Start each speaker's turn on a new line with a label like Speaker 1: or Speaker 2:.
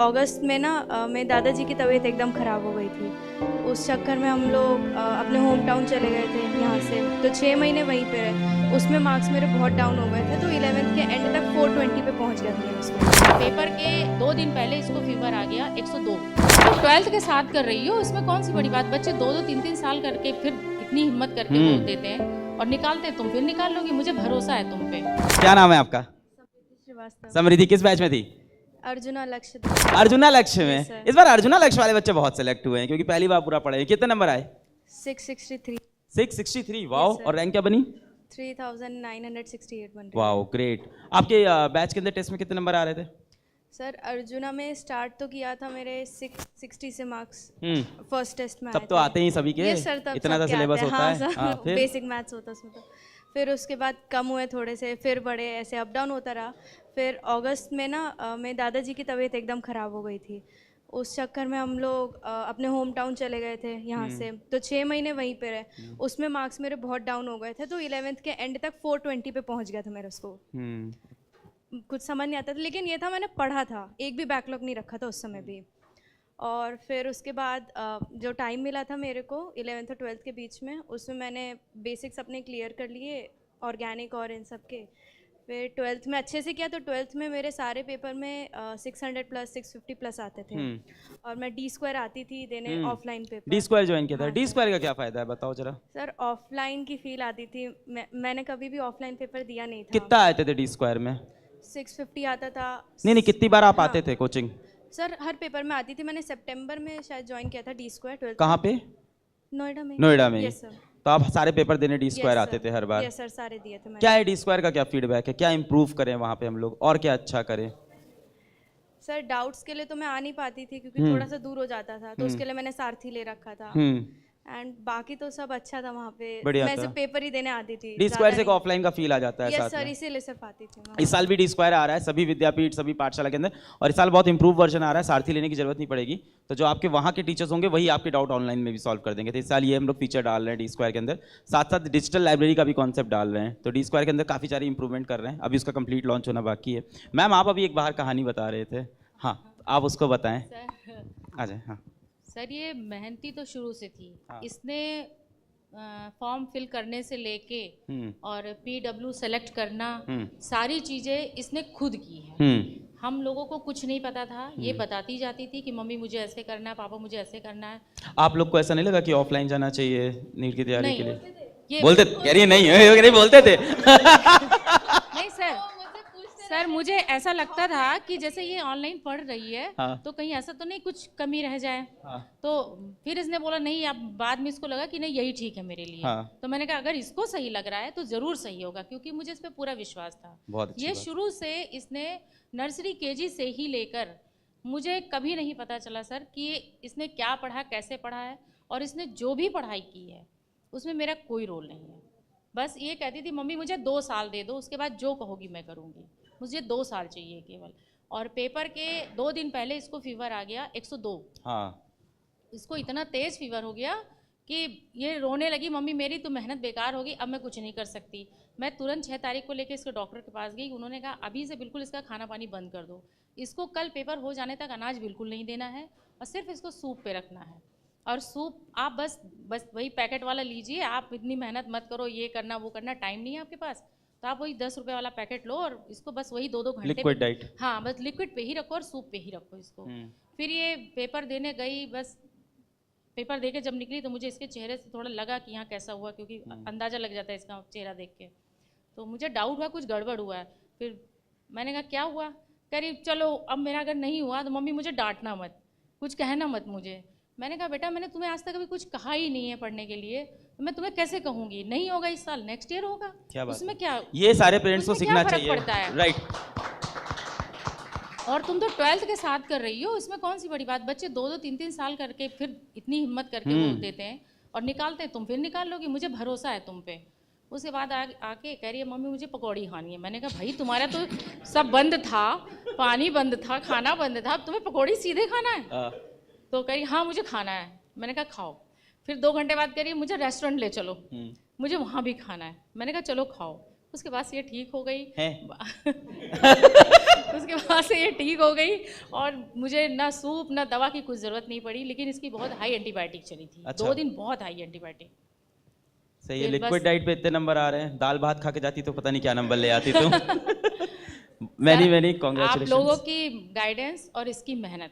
Speaker 1: अगस्त में ना मेरे दादाजी की तबीयत एकदम ख़राब हो गई थी। उस चक्कर में हम लोग अपने होम टाउन चले गए थे यहाँ से, तो 6 महीने वहीं पे रहे। उसमें मार्क्स मेरे बहुत डाउन हो गए थे, तो 11th के एंड तक 420 पे पहुँच गया था मेरा स्कोर।
Speaker 2: पेपर के 2 दिन पहले इसको फीवर आ गया 102। तो 12th के साथ कर रही हो, इसमें कौन सी बड़ी बात। बच्चे 2-2 3-3 साल करके फिर इतनी हिम्मत करके बोल देते हैं और निकालते हैं। तुम फिर निकाल लोगी, मुझे भरोसा है तुम पे।
Speaker 3: क्या नाम है आपका?
Speaker 1: श्रीवास्तव।
Speaker 3: समृद्धि किस बैच में थी?
Speaker 1: अर्जुना लक्ष्य।
Speaker 3: अर्जुना लक्ष्य में।
Speaker 1: sir.
Speaker 3: इस बार अर्जुना लक्ष्य वाले बच्चे बहुत सिलेक्ट हुए हैं क्योंकि पहली बार पूरा पढ़े। कितने नंबर आए?
Speaker 1: 663।
Speaker 3: 663। वाओ।
Speaker 1: sir.
Speaker 3: और रैंक क्या बनी?
Speaker 1: 3968 बन रही।
Speaker 3: Wow great. आपके बैच के अंदर टेस्ट में कितने नंबर आ रहे थे?
Speaker 1: सर अर्जुना में स्टार्ट तो किया था मेरे 660 से मार्क्स फर्स्ट टेस्ट में
Speaker 3: तब तो आते ही सभी के।
Speaker 1: यस सर, तब
Speaker 3: इतना सा सिलेबस होता है। हाँ, फिर
Speaker 1: बेसिक मैथ्स होता है उसमें। तो फिर उसके बाद कम हुए थोड़े से, फिर बढ़े, ऐसे अप डाउन होता रहा। फिर अगस्त में ना मेरे दादाजी की तबीयत एकदम ख़राब हो गई थी। उस चक्कर में हम लोग अपने होम टाउन चले गए थे यहाँ से, तो 6 महीने वहीं पे रहे। उसमें मार्क्स मेरे बहुत डाउन हो गए थे, तो 11th के एंड तक 420 पे पहुँच गया था मेरा स्कोर। कुछ समझ नहीं आता था, लेकिन ये था मैंने पढ़ा था, एक भी बैकलॉग नहीं रखा था उस समय भी। और फिर उसके बाद जो टाइम मिला था मेरे को 11th और 12th के बीच में, उसमें मैंने बेसिक्स अपने क्लियर कर लिए, ऑर्गेनिक और इन सब के। फिर 12th में अच्छे से किया, तो 12th में मेरे सारे पेपर में 600 प्लस 650 प्लस आते थे। और मैं D² आती थी देने ऑफलाइन पेपर।
Speaker 3: D² ज्वाइन किया था।
Speaker 1: हाँ,
Speaker 3: D² का क्या फायदा है बताओ जरा।
Speaker 1: सर ऑफलाइन की फील आती थी। मैंने कभी भी ऑफलाइन पेपर दिया नहीं था।
Speaker 3: कितना आते थे D² में?
Speaker 1: 650 आता था।
Speaker 3: नहीं, कितनी बार आप
Speaker 1: हाँ।
Speaker 3: आते थे कोचिंग?
Speaker 1: सर हर पेपर में आती थी। मैंने सितंबर में शायद ज्वाइन किया था D² 12th।
Speaker 3: कहाँ पे?
Speaker 1: नोएडा में।
Speaker 3: नोएडा में।
Speaker 1: Yes sir.
Speaker 3: तो आप सारे पेपर देने D² आते थे हर बार?
Speaker 1: यस सर, सारे दिए थे मैंने।
Speaker 3: क्या है D² का क्या फीडबैक है? क्या इंप्रूव करें वहाँ पे हम लोग और क्या अच्छा करें?
Speaker 1: सर डाउट्स के लिए तो मैं आ नहीं पाती थी क्योंकि थोड़ा सा दूर हो जाता था, तो उसके लिए मैंने सारथी ले रखा था। एंड बाकी तो सब अच्छा था वहाँ पे।
Speaker 3: बढ़िया
Speaker 1: मैं
Speaker 3: था।
Speaker 1: सिर्फ पेपर ही देने आती थी।
Speaker 3: D² से ऑफलाइन का फील आ जाता है
Speaker 1: यस
Speaker 3: साथ
Speaker 1: सर,
Speaker 3: में।
Speaker 1: इसीलिए सिर्फ आती थी मैं।
Speaker 3: इस साल भी D² आ रहा है सभी विद्यापीठ सभी पाठशाला के अंदर, और इस साल बहुत इंप्रूव वर्जन आ रहा है। सारथी लेने की जरूरत नहीं पड़ेगी। तो जो आपके वहाँ के टीचर्स होंगे वही आपके डाउट ऑनलाइन में भी सॉल्व कर देंगे। तो इस साल ये हम लोग फीचर डाल रहे हैं D² के अंदर। साथ साथ डिजिटल लाइब्रेरी का भी कॉन्सेप्ट डाल रहे हैं। तो D² के अंदर काफ़ी सारी इंप्रूवमेंट कर रहे हैं। अभी उसका कंप्लीट लॉन्च होना बाकी है। मैम आप अभी एक बाहर कहानी बता रहे थे। हाँ, आप उसको बताएं। आ जाए। हाँ
Speaker 2: सर ये मेहनती तो शुरू से थी।
Speaker 3: हाँ।
Speaker 2: इसने फॉर्म फिल करने से लेके और PW सेलेक्ट करना, सारी चीज़ें इसने खुद की है। हम लोगों को कुछ नहीं पता था। ये बताती जाती थी कि मम्मी मुझे ऐसे करना है, पापा मुझे ऐसे करना है।
Speaker 3: आप लोग को ऐसा नहीं लगा कि ऑफलाइन जाना चाहिए नीट की तैयारी के लिए?
Speaker 2: ये
Speaker 3: बोलते कह रही है नहीं बोलते थे।
Speaker 2: नहीं सर मुझे ऐसा लगता था कि जैसे ये ऑनलाइन पढ़ रही है,
Speaker 3: हाँ।
Speaker 2: तो कहीं ऐसा तो नहीं कुछ कमी रह जाए।
Speaker 3: हाँ।
Speaker 2: तो फिर इसने बोला नहीं, अब बाद में इसको लगा कि नहीं यही ठीक है मेरे लिए।
Speaker 3: हाँ।
Speaker 2: तो मैंने कहा अगर इसको सही लग रहा है तो ज़रूर सही होगा, क्योंकि मुझे इस पर पूरा विश्वास था।
Speaker 3: बहुत अच्छी
Speaker 2: ये
Speaker 3: बात।
Speaker 2: शुरू से इसने नर्सरी KG से ही लेकर, मुझे कभी नहीं पता चला सर कि इसने क्या पढ़ा, कैसे पढ़ा है, और इसने जो भी पढ़ाई की है उसमें मेरा कोई रोल नहीं है। बस ये कहती थी मम्मी मुझे 2 साल दे दो, उसके बाद जो कहोगी मैं करूँगी, मुझे 2 साल चाहिए केवल। और पेपर के 2 दिन पहले इसको फीवर आ गया 102।
Speaker 3: हाँ।
Speaker 2: इसको इतना तेज़ फीवर हो गया कि ये रोने लगी, मम्मी मेरी तो मेहनत बेकार होगी, अब मैं कुछ नहीं कर सकती। मैं तुरंत 6 तारीख को लेकर इसके डॉक्टर के पास गई। उन्होंने कहा अभी से बिल्कुल इसका खाना पानी बंद कर दो, इसको कल पेपर हो जाने तक अनाज बिल्कुल नहीं देना है और सिर्फ इसको सूप पे रखना है। और सूप आप बस वही पैकेट वाला लीजिए, आप इतनी मेहनत मत करो, ये करना वो करना, टाइम नहीं है आपके पास, तो आप वही 10 रुपये वाला पैकेट लो और इसको बस वही 2-2 घंटे
Speaker 3: लिक्विड डाइट।
Speaker 2: हाँ बस लिक्विड पे ही रखो और सूप पे ही रखो इसको। फिर ये पेपर देने गई। बस पेपर दे के जब निकली तो मुझे इसके चेहरे से थोड़ा लगा कि यहाँ कैसा हुआ, क्योंकि अंदाज़ा लग जाता है इसका चेहरा देख के। तो मुझे डाउट हुआ कुछ गड़बड़ हुआ है। फिर मैंने कहा क्या हुआ? कह रही चलो अब मेरा अगर नहीं हुआ तो मम्मी मुझे डांटना मत, कुछ कहना मत मुझे। मैंने कहा बेटा मैंने तुम्हें आज तक अभी कुछ कहा ही नहीं है पढ़ने के लिए, तो मैं तुम्हें कैसे कहूँगी? नहीं होगा इस साल, नेक्स्ट ईयर होगा।
Speaker 3: क्या बात
Speaker 2: उसमें
Speaker 3: है?
Speaker 2: क्या,
Speaker 3: ये सारे पेरेंट्स को
Speaker 2: उसमें
Speaker 3: सीखना
Speaker 2: क्या फर्क
Speaker 3: चाहिए।
Speaker 2: पड़ता है?
Speaker 3: राइट।
Speaker 2: और तुम तो 12th के साथ कर रही हो, इसमें कौन सी बड़ी बात। बच्चे 2-2 3-3 साल करके फिर इतनी हिम्मत करके बोल देते हैं और निकालते हैं। तुम फिर निकाल लोगी, मुझे भरोसा है तुम पे। उसके बाद आके कह रही है मम्मी मुझे पकौड़ी खानी है। मैंने कहा भाई तुम्हारा तो सब बंद था, पानी बंद था, खाना बंद था, अब तुम्हें पकौड़ी सीधे खाना है? तो कह रही हाँ मुझे खाना है। मैंने कहा खाओ। फिर 2 घंटे बाद कह रही मुझे रेस्टोरेंट ले चलो, मुझे वहाँ भी खाना है। मैंने कहा चलो खाओ। उसके बाद से ये ठीक हो गई
Speaker 3: है
Speaker 2: उसके बाद से ये ठीक हो गई और मुझे ना सूप ना दवा की कुछ ज़रूरत नहीं पड़ी, लेकिन इसकी बहुत हाई एंटीबायोटिक चली थी।
Speaker 3: अच्छा।
Speaker 2: 2 दिन बहुत हाई एंटीबायोटिक।
Speaker 3: सही है।
Speaker 2: फिर
Speaker 3: लिक्विड
Speaker 2: बस-
Speaker 3: डाइट पे इतने नंबर आ रहे हैं, दाल भात खा के जाती तो पता नहीं क्या नंबर ले आती तुम। मैनी
Speaker 2: आप लोगों
Speaker 3: कांग्रेचुलेशन।
Speaker 2: की गाइडेंस और इसकी मेहनत